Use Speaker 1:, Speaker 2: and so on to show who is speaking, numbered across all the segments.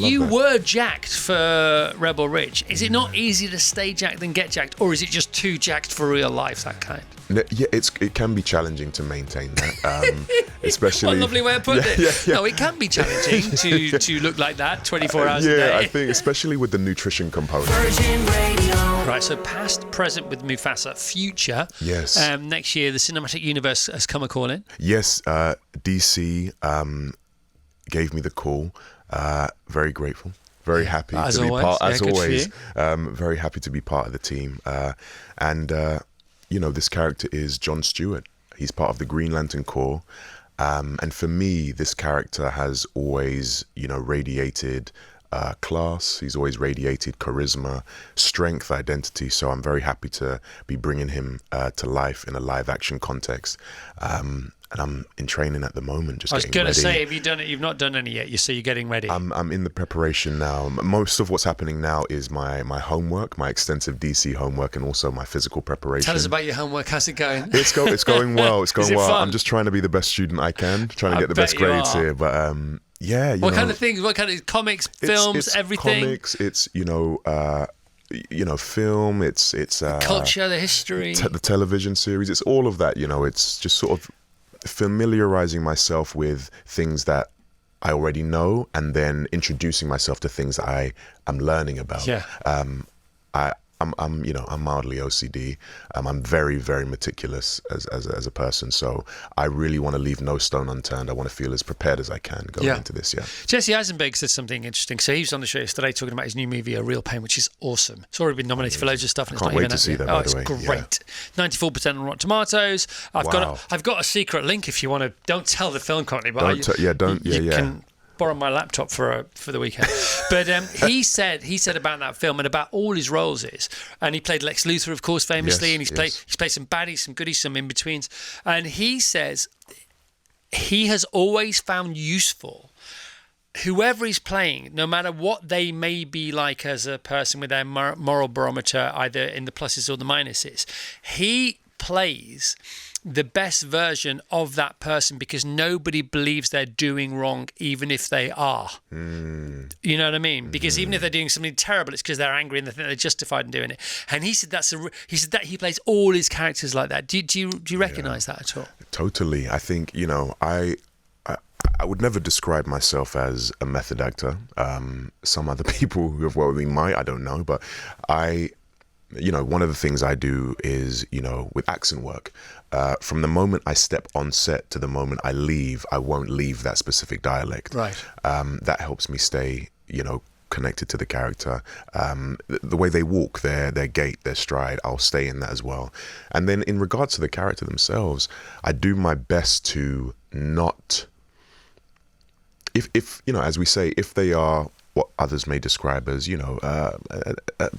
Speaker 1: You were jacked for Rebel Ridge. Is it not easier to stay jacked than get jacked, or is it just too jacked for real life, that kind?
Speaker 2: Yeah, it can be challenging to maintain that, especially.
Speaker 1: What a lovely way of putting it. Yeah. No, it can be challenging to look like that 24 hours a day.
Speaker 2: Yeah, I think especially with the nutrition component.
Speaker 3: Virgin Radio.
Speaker 1: Right, so past, present with Mufasa, future.
Speaker 2: Yes.
Speaker 1: Next year, the cinematic universe has come a call in.
Speaker 2: Yes, DC gave me the call. Very grateful. Very happy to be part. As always, very happy to be part of the team. This character is John Stewart. He's part of the Green Lantern Corps. And for me, this character has always, radiated class. He's always radiated charisma, strength, identity. So I'm very happy to be bringing him to life in a live action context. And I'm in training at the moment, just getting ready. I was going to say, have you done it? You've not done any yet. So you're getting ready. I'm in the preparation now. Most of what's happening now is my homework, my extensive DC homework, and also my physical preparation.
Speaker 1: Tell us about your homework. How's it going?
Speaker 2: It's going well. It's going well.
Speaker 1: Fun?
Speaker 2: I'm just trying to be the best student I can, trying to get the best grades here. But
Speaker 1: what kind of things? What kind of comics, films,
Speaker 2: it's
Speaker 1: everything?
Speaker 2: Comics. It's film. It's
Speaker 1: culture, the history,
Speaker 2: the television series. It's all of that. It's just sort of familiarizing myself with things that I already know, and then introducing myself to things that I am learning about.
Speaker 1: Yeah.
Speaker 2: I'm mildly OCD. I'm very, very meticulous as a person. So I really want to leave no stone unturned. I want to feel as prepared as I can going into this. Yeah.
Speaker 1: Jesse Eisenberg said something interesting. So he was on the show yesterday talking about his new movie, A Real Pain, which is awesome. It's already been nominated for loads of stuff. And
Speaker 2: Can't wait to see that. By the way,
Speaker 1: it's great. 94% on Rotten Tomatoes. I've got a secret link if you want to. Don't tell the film company, but you can borrow my laptop for the weekend. But he said about that film and about all his roles and he played Lex Luthor, of course, famously, and he's played some baddies, some goodies, some in-betweens, and he says he has always found useful whoever he's playing, no matter what they may be like as a person with their moral barometer, either in the pluses or the minuses, he plays the best version of that person because nobody believes they're doing wrong, even if they are. You know what I mean? Because even if they're doing something terrible, it's because they're angry and they think they're justified in doing it. And he said that he plays all his characters like that. Do you recognise that at all?
Speaker 2: Totally. I think I would never describe myself as a method actor. Some other people who have worked with me might. I don't know, but one of the things I do is, with accent work, from the moment I step on set to the moment I leave, I won't leave that specific dialect.
Speaker 1: Right.
Speaker 2: That helps me stay, connected to the character. The way they walk, their gait, their stride, I'll stay in that as well. And then in regards to the character themselves, I do my best to not, if as we say, if they are what others may describe as, a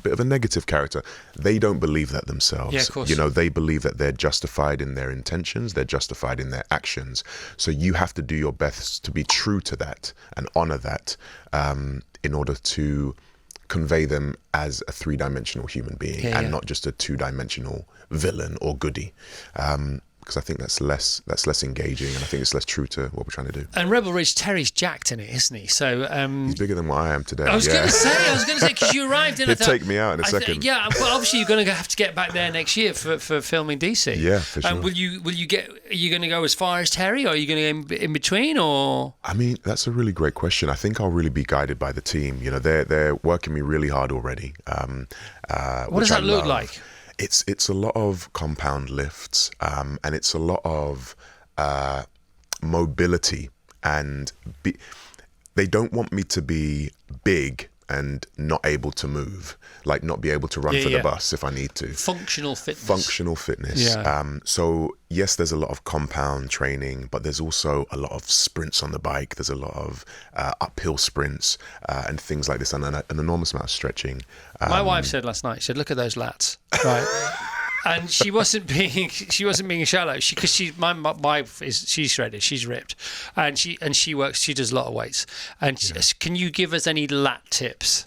Speaker 2: bit of a negative character, they don't believe that themselves.
Speaker 1: Yeah, of course.
Speaker 2: They believe that they're justified in their intentions, they're justified in their actions. So you have to do your best to be true to that and honor that in order to convey them as a three-dimensional human being and not just a two-dimensional villain or goodie. Because I think that's less engaging, and I think it's less true to what we're trying to do.
Speaker 1: And Rebel Ridge, Terry's jacked in it, isn't he? So
Speaker 2: he's bigger than what I am today.
Speaker 1: I was going to say, because you arrived in.
Speaker 2: He'd take me out in a second.
Speaker 1: Yeah, well, obviously you're going to have to get back there next year for filming DC.
Speaker 2: Yeah, for sure.
Speaker 1: And are you going to go as far as Terry, or are you going to go in between, or?
Speaker 2: I mean, that's a really great question. I think I'll really be guided by the team. They're working me really hard already.
Speaker 1: What does that look like?
Speaker 2: It's a lot of compound lifts, and it's a lot of mobility, and they don't want me to be big and not able to move, like not be able to run for the bus if I need to.
Speaker 1: Functional fitness.
Speaker 2: Yeah. So yes, there's a lot of compound training, but there's also a lot of sprints on the bike. There's a lot of uphill sprints and things like this, and an enormous amount of stretching.
Speaker 1: My wife said last night, she said, "Look at those lats," right? And she wasn't being shallow. My wife she's shredded, she's ripped, and she works. She does a lot of weights. And can you give us any lat tips?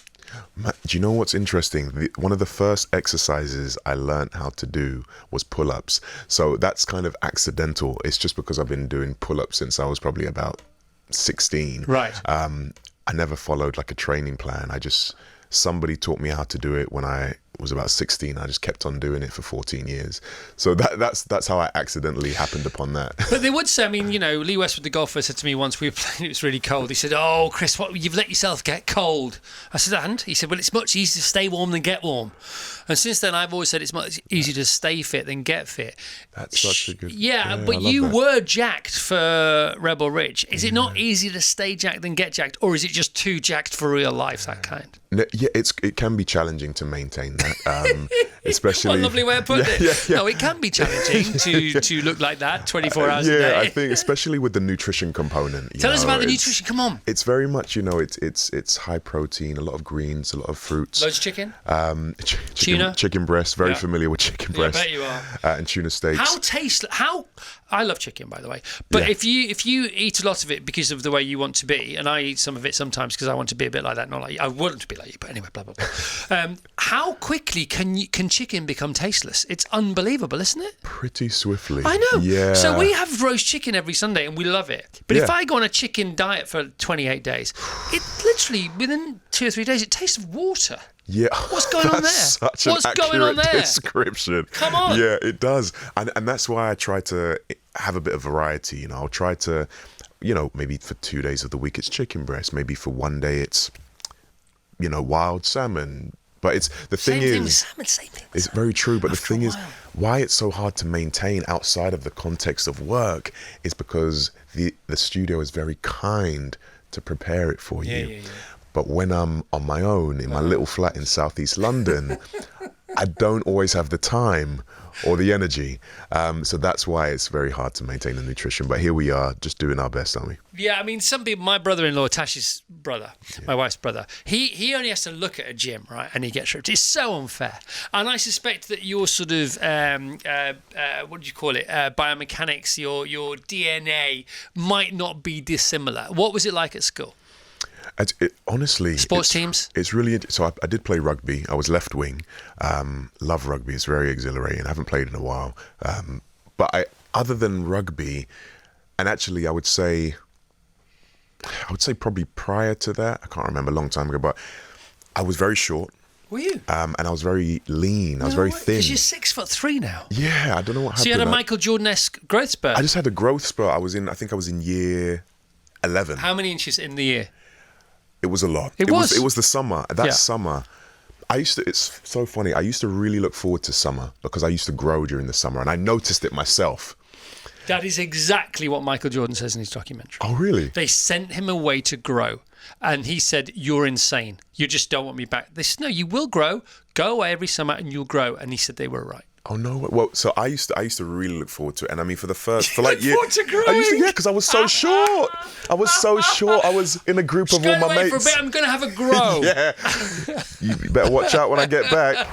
Speaker 2: Do you know what's interesting? One of the first exercises I learned how to do was pull-ups. So that's kind of accidental. It's just because I've been doing pull-ups since I was probably about 16.
Speaker 1: Right.
Speaker 2: I never followed like a training plan. Somebody taught me how to do it when I was about 16. I just kept on doing it for 14 years. So that's how I accidentally happened upon that.
Speaker 1: But they would say, I mean, you know, Lee Westwood, the golfer, said to me once, we were playing, it was really cold. He said, "Oh, Chris, you've let yourself get cold." I said, "And?" He said, "Well, it's much easier to stay warm than get warm." And since then, I've always said it's much easier to stay fit than get fit.
Speaker 2: That's such a good...
Speaker 1: Yeah, but you were jacked for Rebel Ridge. Is it not easier to stay jacked than get jacked? Or is it just too jacked for real life, that kind?
Speaker 2: Yeah, it can be challenging to maintain that, especially...
Speaker 1: What a lovely way of putting it. No, it can be challenging to look like that 24 hours a day.
Speaker 2: Yeah, I think especially with the nutrition component.
Speaker 1: Tell us about the nutrition, come on.
Speaker 2: It's very much, you know, it's high protein, a lot of greens, a lot of fruits.
Speaker 1: Loads of chicken?
Speaker 2: Tuna? Chicken breast, very familiar with chicken breast.
Speaker 1: I bet you are.
Speaker 2: And tuna steaks.
Speaker 1: I love chicken, by the way. But if you eat a lot of it because of the way you want to be, and I eat some of it sometimes because I want to be a bit like that, not like you. I want to be like you, but anyway, blah, blah, blah. How quickly can chicken become tasteless? It's unbelievable, isn't it?
Speaker 2: Pretty swiftly.
Speaker 1: I know.
Speaker 2: Yeah.
Speaker 1: So we have roast chicken every Sunday and we love it. But if I go on a chicken diet for 28 days, it literally, within 2 or 3 days, it tastes of water.
Speaker 2: Yeah.
Speaker 1: What's going on there?
Speaker 2: Such an accurate description.
Speaker 1: Come on.
Speaker 2: Yeah, it does. And that's why I try to have a bit of variety. You know, I'll try to, you know, maybe for 2 days of the week it's chicken breast. Maybe for one day it's, you know, wild salmon. But it's the thing
Speaker 1: Same
Speaker 2: is,
Speaker 1: thing with salmon, same thing.
Speaker 2: It's very true. But the thing is, why it's so hard to maintain outside of the context of work is because the studio is very kind to prepare it for you. Yeah. But when I'm on my own in my little flat in southeast London, I don't always have the time or the energy. So that's why it's very hard to maintain the nutrition. But here we are, just doing our best, aren't we?
Speaker 1: Yeah, I mean, some people, my brother-in-law, Tash's brother, my wife's brother, he only has to look at a gym, right, and he gets ripped. It's so unfair. And I suspect that your sort of, what do you call it, biomechanics, your DNA might not be dissimilar. What was it like at school?
Speaker 2: Honestly,
Speaker 1: sports teams.
Speaker 2: It's really so. I did play rugby. I was left wing. Love rugby. It's very exhilarating. I haven't played in a while. But other than rugby, and actually, I would say probably prior to that, I can't remember, a long time ago. But I was very short.
Speaker 1: Were you?
Speaker 2: And I was very lean. I was very thin.
Speaker 1: Because you're 6'3" now.
Speaker 2: Yeah, I don't know what happened.
Speaker 1: So you had a Michael Jordan-esque growth spurt.
Speaker 2: I just had a growth spurt. I think I was in year 11.
Speaker 1: How many inches in the year?
Speaker 2: It was a lot. It was the summer. Summer, it's so funny. I used to really look forward to summer because I used to grow during the summer and I noticed it myself.
Speaker 1: That is exactly what Michael Jordan says in his documentary.
Speaker 2: Oh, really?
Speaker 1: They sent him away to grow. And he said, "You're insane. You just don't want me back." They said, "No, you will grow. Go away every summer and you'll grow." And he said they were right.
Speaker 2: Oh no! Well, so I used to really look forward to it, and I mean for like
Speaker 1: years,
Speaker 2: because I was so short. I was in a group of all my mates.
Speaker 1: For a bit, I'm gonna have a grow.
Speaker 2: Yeah, you better watch out when I get back.